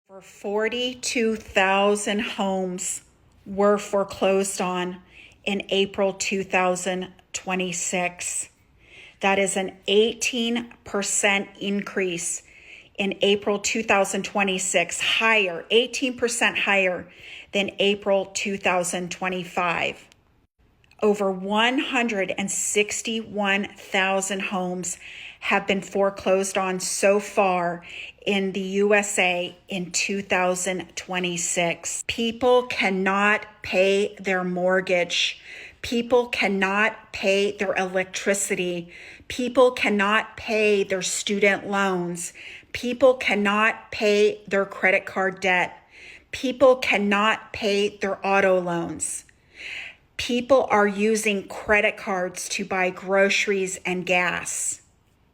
For 42,000 homes were foreclosed on in April 2026. That is an 18% increase in April 2026, 18% higher than April 2025. Over 161,000 homes have been foreclosed on so far in the USA in 2026. People cannot pay their mortgage. People cannot pay their electricity. People cannot pay their student loans. People cannot pay their credit card debt. People cannot pay their auto loans. People are using credit cards to buy groceries and gas.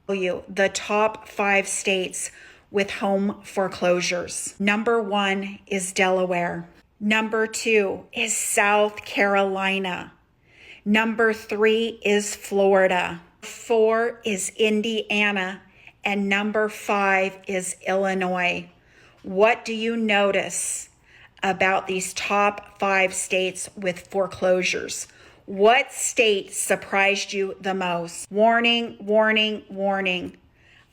The top 5 states with home foreclosures. Number 1 is Delaware. Number 2 is South Carolina. Number 3 is Florida. 4 is Indiana. And number 5 is Illinois. What do you notice about these top 5 states with foreclosures? What state surprised you the most? Warning, warning, warning.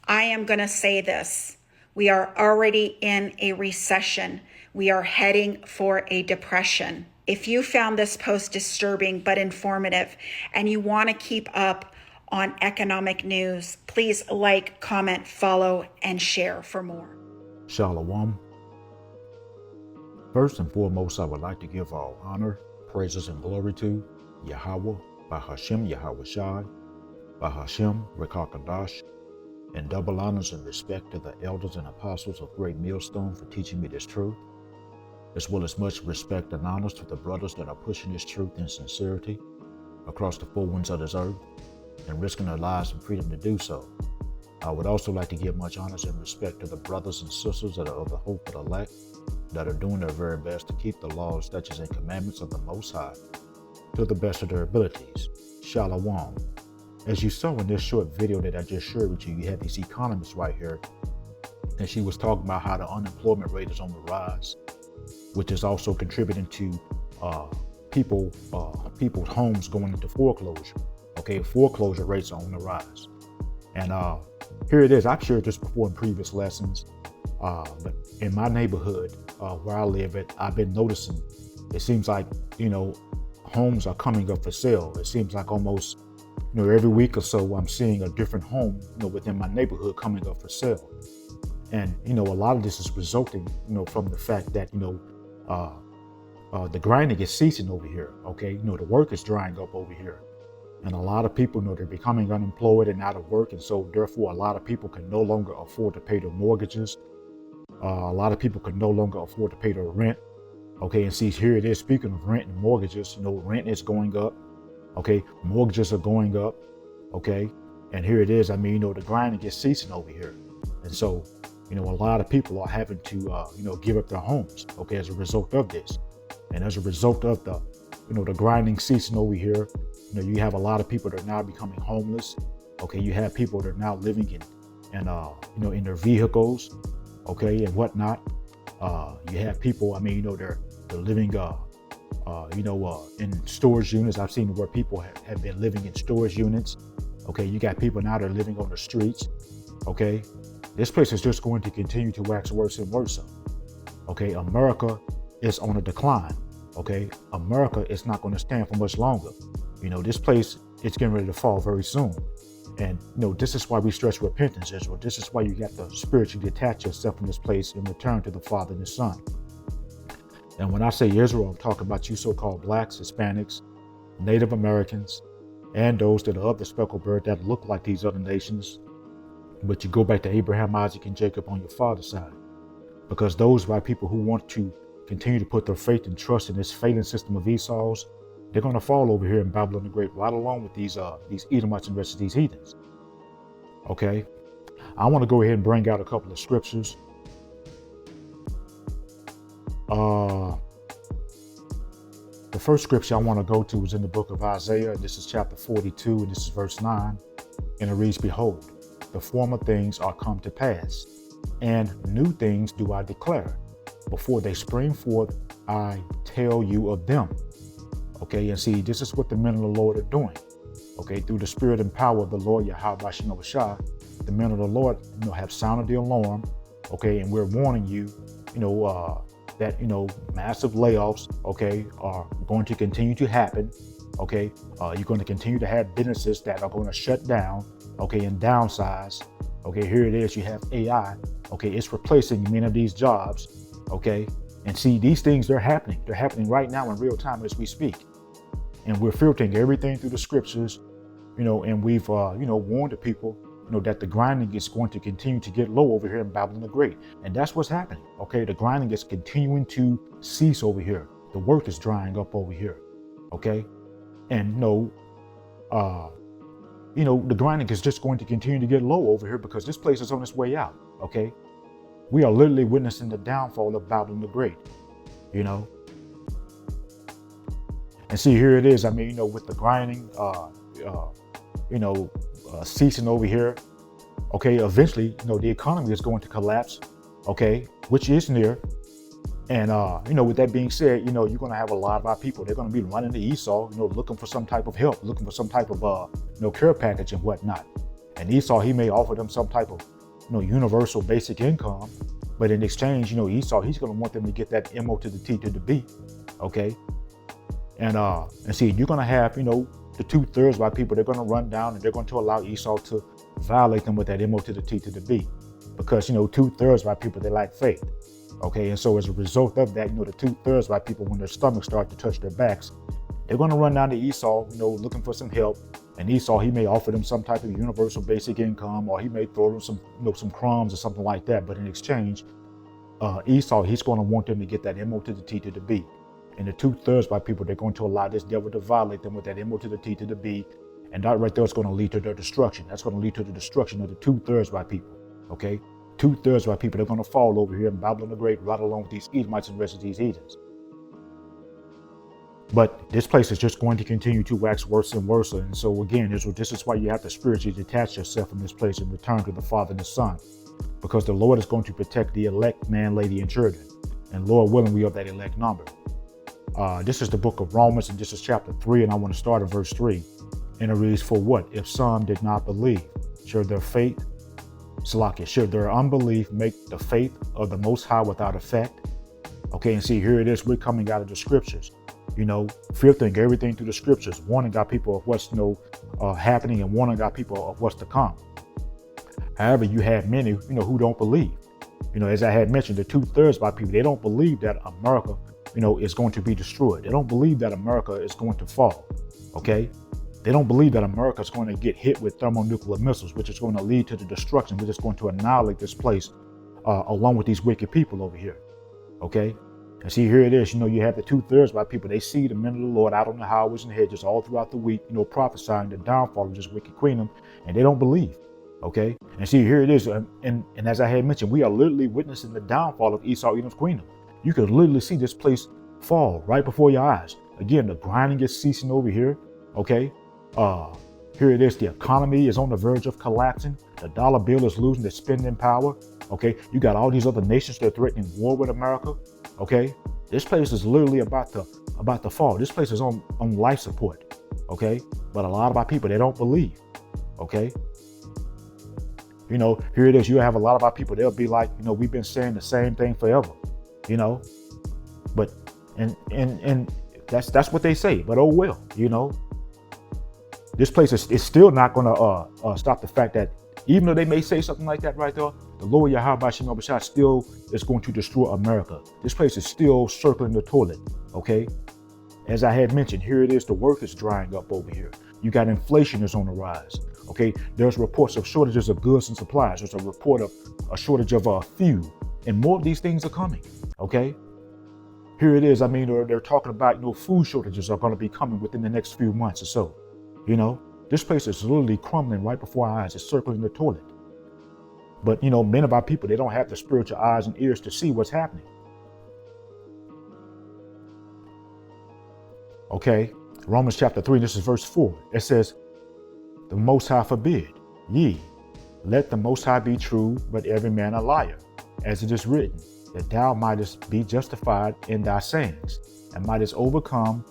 I am going to say this. We are already in a recession. We are heading for a depression. If you found this post disturbing but informative and you want to keep up on economic news, please like, comment, follow, and share for more. Shalom. First and foremost, I would like to give all honor, praises, and glory to Yahweh, by Hashem Yahweh Shai, by Hashem Rekakadash, and double honors and respect to the elders and apostles of Great Millstone for teaching me this truth, as well as much respect and honors to the brothers that are pushing this truth in sincerity across the four winds of this earth and risking their lives and freedom to do so. I would also like to give much honors and respect to the brothers and sisters that are of the hope of the elect, that are doing their very best to keep the laws, statutes, and commandments of the Most High to the best of their abilities. Shalom. As you saw in this short video that I just shared with you, you had these economists right here, and she was talking about how the unemployment rate is on the rise, which is also contributing to people's homes going into foreclosure. Okay, foreclosure rates are on the rise. And here it is. I've shared this before in previous lessons, but in my neighborhood where I live at, I've been noticing, it seems like, homes are coming up for sale. It seems like almost, every week or so I'm seeing a different home, within my neighborhood coming up for sale. And, a lot of this is resulting, from the fact that, the grinding is ceasing over here. Okay. The work is drying up over here. And a lot of people, they're becoming unemployed and out of work. And so therefore, a lot of people can no longer afford to pay their mortgages. A lot of people can no longer afford to pay their rent. Okay. And see, here it is. Speaking of rent and mortgages, rent is going up. Okay. Mortgages are going up. Okay. And here it is. The grinding is ceasing over here. And so, a lot of people are having to, give up their homes. Okay. As a result of this. And as a result of the grinding ceasing over here, you have a lot of people that are now becoming homeless. Okay, you have people that are now living in their vehicles, okay, and whatnot. You have people, they're living, in storage units. I've seen where people have been living in storage units. Okay, you got people now that are living on the streets. Okay, this place is just going to continue to wax worse and worse. Okay, America is on a decline. Okay, America is not going to stand for much longer. This place, it's getting ready to fall very soon. And, this is why we stress repentance, Israel. This is why you got to spiritually detach yourself from this place and return to the Father and the Son. And when I say Israel, I'm talking about you so-called blacks, Hispanics, Native Americans, and those that are of the speckled bird that look like these other nations. But you go back to Abraham, Isaac, and Jacob on your father's side. Because those are people who want to continue to put their faith and trust in this failing system of Esau's, they're going to fall over here in Babylon the Great, right along with these Edomites and the rest of these heathens. Okay, I want to go ahead and bring out a couple of scriptures. The first scripture I want to go to is in the book of Isaiah, and this is chapter 42, and this is verse 9, and it reads, "Behold, the former things are come to pass, and new things do I declare. before they spring forth, I tell you of them. Okay, and see, this is what the men of the Lord are doing. Okay, through the spirit and power of the Lord Yahweh Shem Shah, the men of the Lord, have sounded the alarm. Okay, and we're warning you, that massive layoffs, okay, are going to continue to happen. Okay, you're going to continue to have businesses that are going to shut down. Okay, and downsize. Okay, here it is. You have AI. Okay, it's replacing many of these jobs. Okay, and see, these things, they're happening. They're happening right now in real time as we speak. And we're filtering everything through the scriptures, and we've, warned the people, that the grinding is going to continue to get low over here in Babylon the Great. And that's what's happening. Okay, the grinding is continuing to cease over here. The work is drying up over here. Okay, and the grinding is just going to continue to get low over here because this place is on its way out. Okay, we are literally witnessing the downfall of Babylon the Great. And see, here it is. I mean, with the grinding, ceasing over here. Okay, eventually, the economy is going to collapse. Okay, which is near. And with that being said, you're going to have a lot of our people. They're going to be running to Esau, looking for some type of help, looking for some type of care package and whatnot. And Esau, he may offer them some type of universal basic income, but in exchange, Esau, he's going to want them to get that MO to the T to the B. Okay. And see, you're going to have, the 2/3 of our people, they're going to run down and they're going to allow Esau to violate them with that MO to the T to the B. Because, 2/3 of our people, they lack faith. Okay. And so as a result of that, the 2/3 of our people, when their stomachs start to touch their backs, they're going to run down to Esau, looking for some help. And Esau, he may offer them some type of universal basic income, or he may throw them some crumbs or something like that. But in exchange, Esau, he's going to want them to get that MO to the T to the B. And the 2/3 of our people, they're going to allow this devil to violate them with that MO to the T to the B. And that right there is going to lead to their destruction. That's going to lead to the destruction of the 2/3 of our people. Okay? 2/3 of our people, they're going to fall over here in Babylon the Great, right along with these Edomites and the rest of these heathens. But this place is just going to continue to wax worse and worse. And so again, this is why you have to spiritually detach yourself from this place and return to the Father and the Son. Because the Lord is going to protect the elect man, lady, and children. And Lord willing, we are that elect number. This is the book of Romans, and this is chapter 3, and I want to start at verse 3. And it reads, for what? If some did not believe, should their unbelief make the faith of the Most High without effect? Okay, and see, here it is. We're coming out of the scriptures, filtering everything through the scriptures, warning our people of what's happening and warning our people of what's to come. However, you have many, who don't believe. As I had mentioned, the 2/3 of our people, they don't believe that America, is going to be destroyed. They don't believe that America is going to fall. Okay. They don't believe that America is going to get hit with thermonuclear missiles, which is going to lead to the destruction, which is going to annihilate this place, along with these wicked people over here. Okay. And see, here it is. You have the 2/3 of our people. They see the men of the Lord out on the highways and hedges all throughout the week, prophesying the downfall of this wicked kingdom, and they don't believe. Okay. And see, here it is. And as I had mentioned, we are literally witnessing the downfall of Esau, Edom's kingdom. You can literally see this place fall right before your eyes. Again, the grinding is ceasing over here. Okay. Here it is. The economy is on the verge of collapsing. The dollar bill is losing its spending power. Okay. You got all these other nations that are threatening war with America. Okay. This place is literally about to fall. This place is on life support. Okay. But a lot of our people, they don't believe. Okay. Here it is. You have a lot of our people. They'll be like, we've been saying the same thing forever. But and that's what they say. But oh well, this place is still not going to stop the fact that even though they may say something like that right there, the Lord Yahweh Shem Shah still is going to destroy America. This place is still circling the toilet. Okay, as I had mentioned, here it is. The work is drying up over here. You got inflation is on the rise. Okay, there's reports of shortages of goods and supplies. There's a report of a shortage of fuel, and more of these things are coming. Okay, here it is. I mean, they're talking about food shortages are going to be coming within the next few months or so. This place is literally crumbling right before our eyes. It's circling the toilet. But many of our people, they don't have the spiritual eyes and ears to see what's happening. Okay, Romans chapter 3, this is verse 4. It says, the Most High forbid, ye, let the Most High be true, but every man a liar, as it is written, that thou mightest be justified in thy sayings, and mightest overcome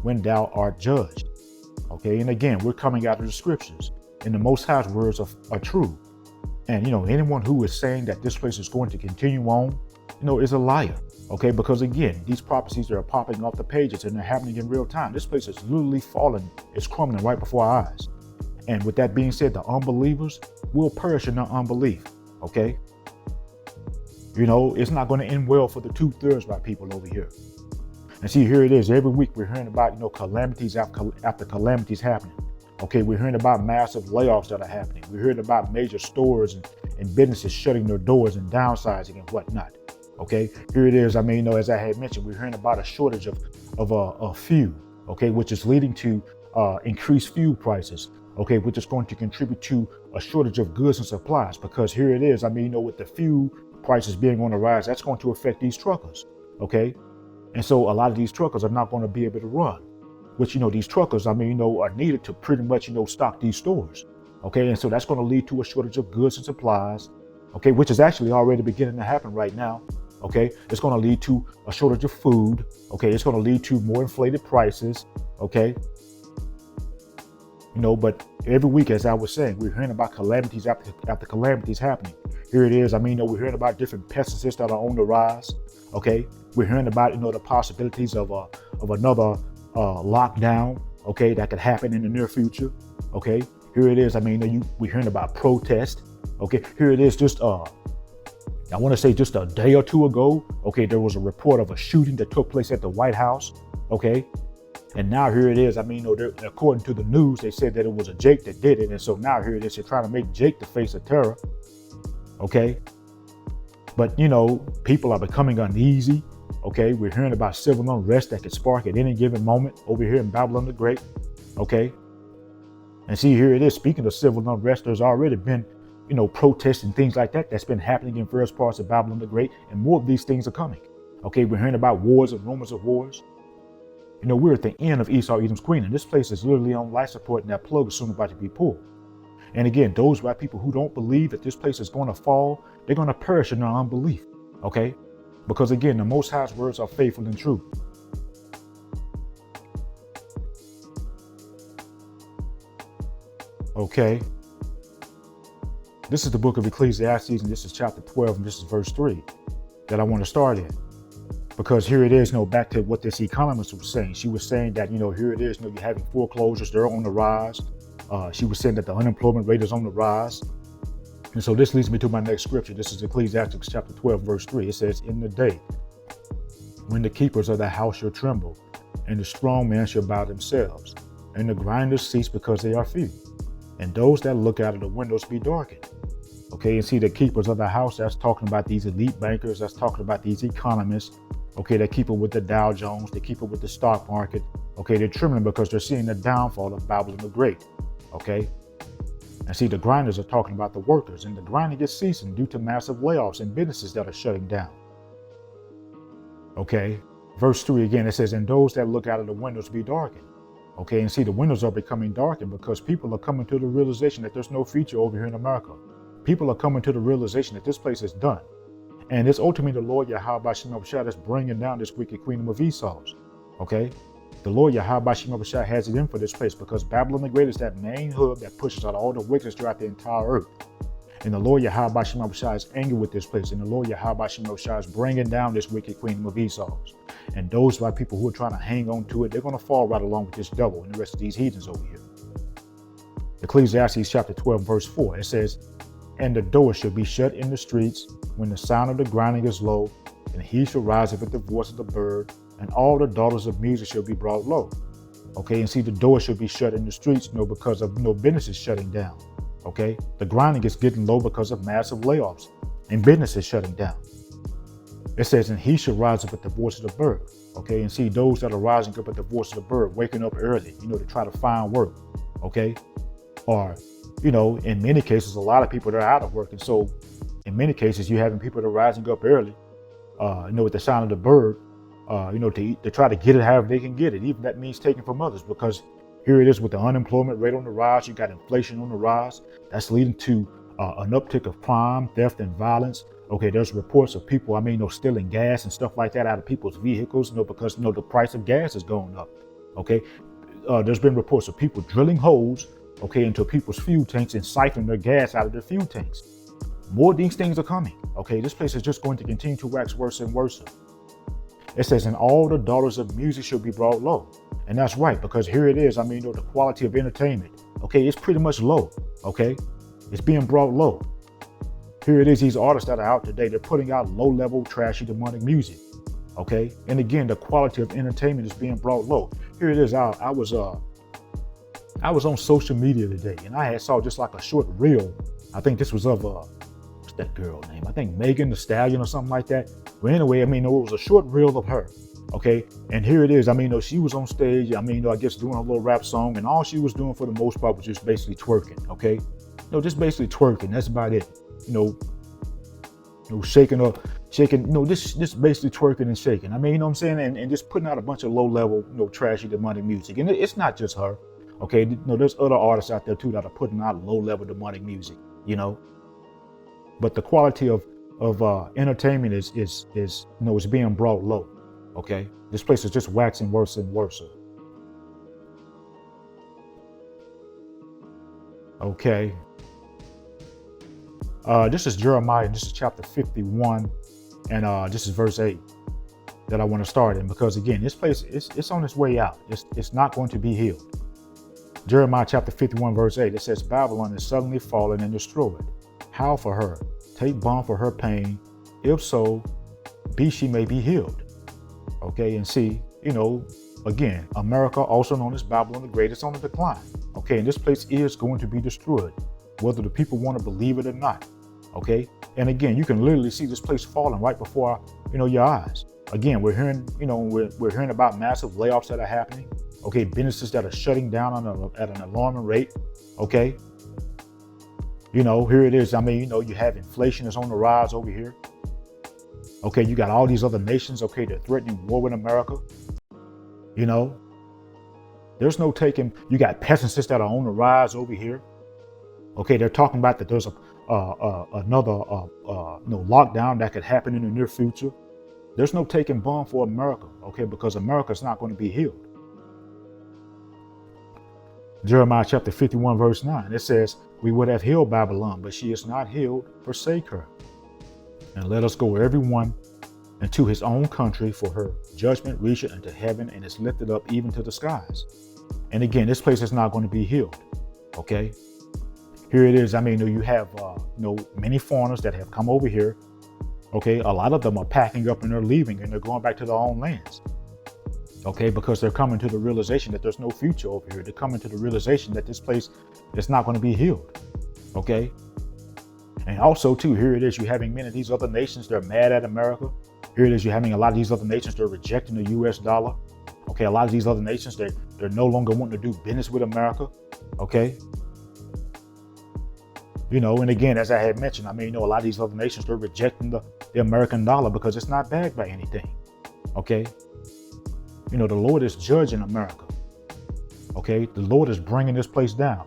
when thou art judged. Okay, and again, we're coming out of the scriptures, and the Most High's words are true. And anyone who is saying that this place is going to continue on, is a liar. Okay, because again, these prophecies are popping off the pages and they're happening in real time. This place is literally falling, it's crumbling right before our eyes. And with that being said, the unbelievers will perish in their unbelief. Okay, it's not going to end well for the 2/3 by people over here. And see, here it is. Every week we're hearing about, calamities after calamities happening. Okay, we're hearing about massive layoffs that are happening. We're hearing about major stores and businesses shutting their doors and downsizing and whatnot. Okay, here it is. As I had mentioned, we're hearing about a shortage of fuel. Okay, which is leading to increased fuel prices. Okay, which is going to contribute to a shortage of goods and supplies. Because here it is. With the fuel prices being on the rise, that's going to affect these truckers. Okay, and so a lot of these truckers are not going to be able to run. Which these truckers, are needed to pretty much stock these stores. Okay, and so that's going to lead to a shortage of goods and supplies. Okay, which is actually already beginning to happen right now. Okay, it's going to lead to a shortage of food. Okay, it's going to lead to more inflated prices. Okay, but every week, as I was saying, we're hearing about calamities after calamities happening. Here it is. We're hearing about different pesticides that are on the rise. Okay, we're hearing about the possibilities of another lockdown. Okay, that could happen in the near future. Okay, here it is. We're hearing about protest. Okay, here it is. I want to say just a day or two ago, okay, there was a report of a shooting that took place at the White House, okay? And now here it is. According to the news, they said that it was a Jake that did it. And so now here it is. They're trying to make Jake the face of terror, okay? But, people are becoming uneasy, okay? We're hearing about civil unrest that could spark at any given moment over here in Babylon the Great, okay? And see, here it is. Speaking of civil unrest, there's already been protests and things like that that's been happening in various parts of Babylon the Great, and more of these things are coming. Okay, we're hearing about wars and rumors of wars. We're at the end of Esau, Edom's Queen, and this place is literally on life support, and that plug is soon about to be pulled. And again, those white people who don't believe that this place is going to fall, they're going to perish in their unbelief. Okay, because again, the Most High's words are faithful and true. Okay. This is the book of Ecclesiastes, and this is chapter 12, and this is verse 3 that I want to start in. Because here it is, back to what this economist was saying. She was saying that, here it is, you're having foreclosures, they're on the rise. She was saying that the unemployment rate is on the rise. And so this leads me to my next scripture. This is Ecclesiastes chapter 12, verse 3. It says, in the day when the keepers of the house shall tremble, and the strong men shall bow themselves, and the grinders cease because they are few, and those that look out of the windows be darkened. Okay, and see the keepers of the house, that's talking about these elite bankers, that's talking about these economists. Okay, they keep it with the Dow Jones, they keep it with the stock market. Okay, they're trembling because they're seeing the downfall of Babylon the Great. Okay, and see the grinders are talking about the workers, and the grinding is ceasing due to massive layoffs and businesses that are shutting down. Okay, verse 3 again, it says, and those that look out of the windows be darkened. Okay, and see the windows are becoming darkened because people are coming to the realization that there's no future over here in America. People are coming to the realization that this place is done. And it's ultimately the Lord Yahweh Shem Shah that's bringing down this wicked kingdom of Esau's. Okay, the Lord Yahweh Shem Shah has it in for this place because Babylon the Great is that main hub that pushes out all the wickedness throughout the entire earth. And the Lord Yahweh Shem Shah is angry with this place, and the Lord Yahweh Shem Shah is bringing down this wicked kingdom of Esau's. And those white people who are trying to hang on to it, they're going to fall right along with this devil and the rest of these heathens over here. Ecclesiastes chapter 12, verse 4, it says, and the door shall be shut in the streets when the sound of the grinding is low, and he shall rise up at the voice of the bird, and all the daughters of music shall be brought low. Okay, and see the door shall be shut in the streets, because of businesses shutting down. Okay, the grinding is getting low because of massive layoffs and businesses shutting down. It says, and he shall rise up at the voice of the bird. Okay, and see those that are rising up at the voice of the bird, waking up early, to try to find work. Okay, or in many cases, a lot of people that are out of work. And so in many cases, you're having people that are rising up early, with the sound of the bird, to try to get it however they can get it. Even that means taking from others, because here it is with the unemployment rate on the rise. You got inflation on the rise. That's leading to an uptick of crime, theft, and violence. Okay, there's reports of people, stealing gas and stuff like that out of people's vehicles, because, the price of gas is going up. Okay, there's been reports of people drilling holes, okay, into people's fuel tanks and siphoning their gas out of their fuel tanks. More of these things are coming. Okay, this place is just going to continue to wax worse and worse. It says, and all the daughters of music shall be brought low. And that's right, because here it is. The quality of entertainment, okay, it's pretty much low. Okay, it's being brought low. Here it is, these artists that are out today, they're putting out low-level, trashy, demonic music. Okay, and again, the quality of entertainment is being brought low. Here it is. I was on social media today, and I saw just like a short reel. I think this was of what's that girl name? I think Megan Thee Stallion or something like that. Well, anyway, it was a short reel of her. Okay, and here it is. She was on stage. I guess doing a little rap song, and all she was doing for the most part was just basically twerking. Okay, just basically twerking. That's about it. Shaking up, just basically twerking and shaking. You know what I'm saying? And just putting out a bunch of low level, trashy, demonic music. And it's not just her. Okay, there's other artists out there too that are putting out low level demonic music. But the quality of entertainment is is being brought low. Okay, this place is just waxing worse and worse. Okay. This is Jeremiah, and this is chapter 51, and this is verse 8 that I want to start in, because again, this place it's on its way out. It's not going to be healed. Jeremiah chapter 51, verse 8, it says, Babylon is suddenly fallen and destroyed. Howl for her, take balm for her pain, if so, be she may be healed. Okay, and see, again, America, also known as Babylon the Great, is on the decline. Okay, and this place is going to be destroyed, whether the people want to believe it or not. Okay, and again, you can literally see this place falling right before your eyes. Again, we're hearing we're hearing about massive layoffs that are happening. Okay, businesses that are shutting down at an alarming rate. Okay, here it is. You have inflation that's on the rise over here. Okay, you got all these other nations. Okay, they're threatening war with America. There's no taking. You got pesticides that are on the rise over here. Okay, they're talking about that there's another lockdown that could happen in the near future. There's no taking balm for America, okay, because America's not going to be healed. Jeremiah chapter 51, verse 9, it says, we would have healed Babylon, but she is not healed. Forsake her, and let us go everyone into his own country, for her judgment reacheth unto heaven and is lifted up even to the skies. And again, this place is not going to be healed, okay? Here it is. You have, many foreigners that have come over here. Okay, a lot of them are packing up and they're leaving and they're going back to their own lands. Okay, because they're coming to the realization that there's no future over here. They're coming to the realization that this place is not going to be healed. Okay, and also too, here it is. You're having many of these other nations. They're mad at America. Here it is. You're having a lot of these other nations. They're rejecting the U.S. dollar. Okay, a lot of these other nations, they're no longer wanting to do business with America. Okay. And again, as I had mentioned, a lot of these other nations, they're rejecting the American dollar because it's not backed by anything. Okay. The Lord is judging America. Okay. The Lord is bringing this place down.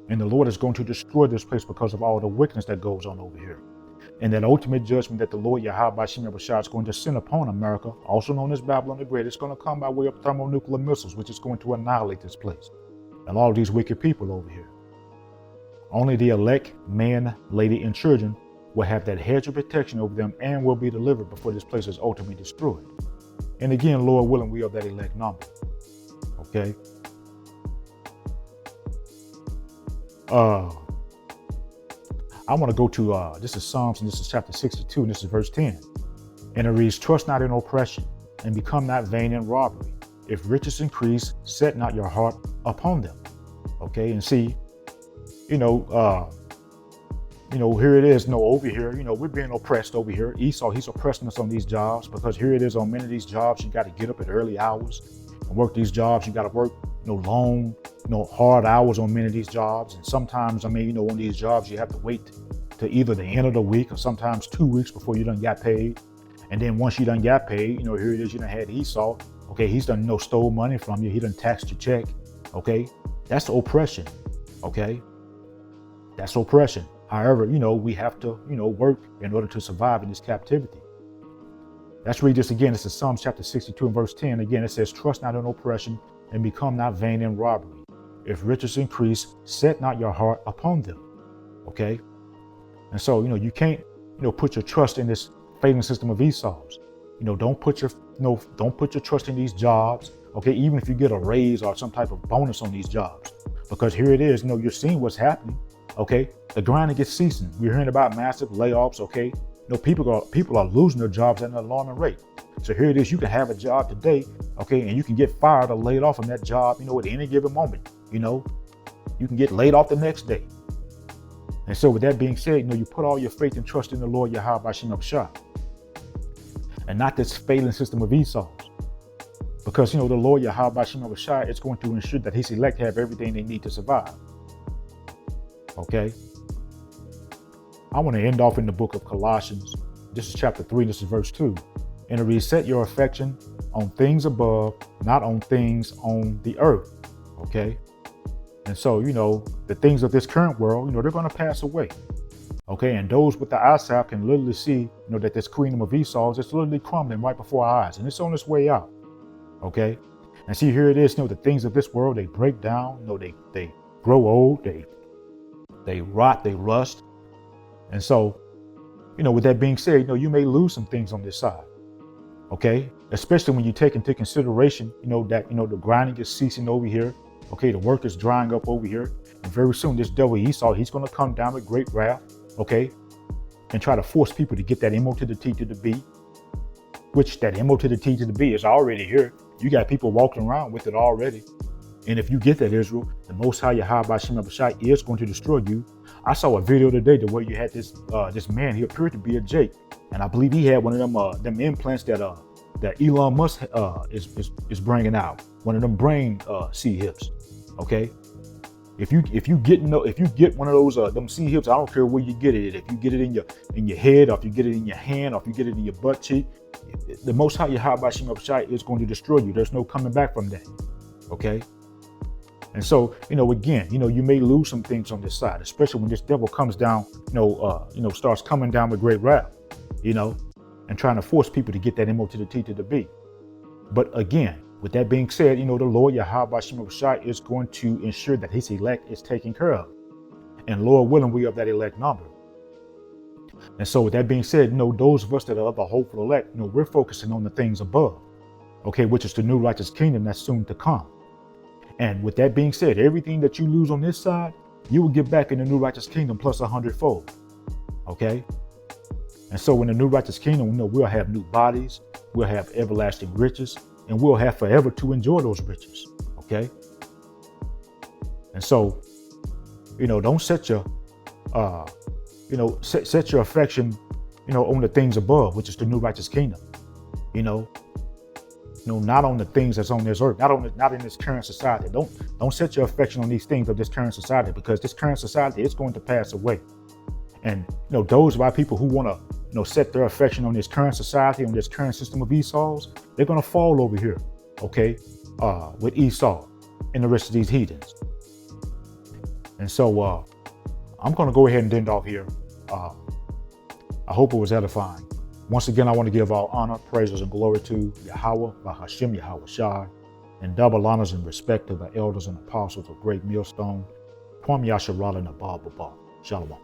And the Lord is going to destroy this place because of all the wickedness that goes on over here. And that ultimate judgment that the Lord Yahweh Shem Yahushua is going to send upon America, also known as Babylon the Great, is going to come by way of thermonuclear missiles, which is going to annihilate this place and all these wicked people over here. Only the elect, man, lady, and children will have that hedge of protection over them and will be delivered before this place is ultimately destroyed. And again, Lord willing, we are that elect number. Okay. I want to go to, this is Psalms, and this is chapter 62, and this is verse 10. And it reads, trust not in oppression, and become not vain in robbery. If riches increase, set not your heart upon them. Okay, and see, here it is, over here, we're being oppressed over here. Esau, he's oppressing us on these jobs because here it is on many of these jobs, you got to get up at early hours and work these jobs. You got to work, long, hard hours on many of these jobs. And sometimes, on these jobs, you have to wait to either the end of the week or sometimes 2 weeks before you done got paid. And then once you done got paid, here it is, you done had Esau. Okay, he's done, stole money from you. He done taxed your check. Okay, that's oppression. Okay. That's oppression. However, we have to, work in order to survive in this captivity. Let's read this again. This is Psalms chapter 62 and verse 10. Again, it says, trust not in oppression and become not vain in robbery. If riches increase, set not your heart upon them. Okay. And so, you can't, put your trust in this failing system of Esau's. Don't put your trust in these jobs. Okay. Even if you get a raise or some type of bonus on these jobs, because here it is, you're seeing what's happening. Okay. The grinding is ceasing. We're hearing about massive layoffs. Okay. People are losing their jobs at an alarming rate. So here it is. You can have a job today. Okay. And you can get fired or laid off from that job, at any given moment. You can get laid off the next day. And so with that being said, you put all your faith and trust in the Lord Yahweh Bashim Abshai, and not this failing system of Esau's. Because, the Lord Yahweh Bashim Abshai is going to ensure that his elect have everything they need to survive. Okay. I want to end off in the book of Colossians. This is chapter 3, this is verse 2. And to reset your affection on things above, not on things on the earth. Okay. And so, the things of this current world, they're going to pass away. Okay. And those with the eyesight can literally see, that this kingdom of Esau's is literally crumbling right before our eyes, and it's on its way out. Okay. And see, here it is, the things of this world, they break down, they grow old, they rot, they rust. And so, with that being said, you may lose some things on this side. Okay. Especially when you take into consideration, that, the grinding is ceasing over here. Okay, the work is drying up over here. And very soon, this devil Esau, he's going to come down with great wrath, okay, and try to force people to get that MO to the T to the B, which that MO to the T to the B is already here. You got people walking around with it already. And if you get that, Israel, the Most High Yahweh Bashim Abshai is going to destroy you. I saw a video today where you had this man, he appeared to be a Jake. And I believe he had one of them implants that Elon Musk is bringing out, one of them brain C-hips. Okay, if you get one of those them C-hips, I don't care where you get it. If you get it in your head, or if you get it in your hand, or if you get it in your butt cheek, the Most High Yahweh Bashim Abshai is going to destroy you. There's no coming back from that. Okay, and so again, you may lose some things on this side, especially when this devil comes down, starts coming down with great wrath, and trying to force people to get that MO to the T to the B. But again, with that being said, the Lord Yahweh Bashim Abshai is going to ensure that his elect is taken care of. And Lord willing, we are that elect number. And so with that being said, those of us that are of the hopeful elect, we're focusing on the things above, okay, which is the new righteous kingdom that's soon to come. And with that being said, everything that you lose on this side, you will get back in the new righteous kingdom plus 100-fold. Okay. And so in the new righteous kingdom, we'll have new bodies, we'll have everlasting riches, and we'll have forever to enjoy those riches. Okay. And so, don't set your, set your affection, on the things above, which is the new righteous kingdom. Not on the things that's on this earth, not in this current society. Don't set your affection on these things of this current society, because this current society is going to pass away. And those of our people who want to set their affection on this current society, on this current system of Esau's, they're going to fall over here, okay, with Esau and the rest of these heathens. And so I'm going to go ahead and end off here. I hope it was edifying. Once again, I want to give all honor, praises, and glory to Yahweh, Bahashim Yahweh Shai, and double honors and respect to the elders and apostles of Great Millstone, Kwam Yasharala and Abba Baba. Shalom.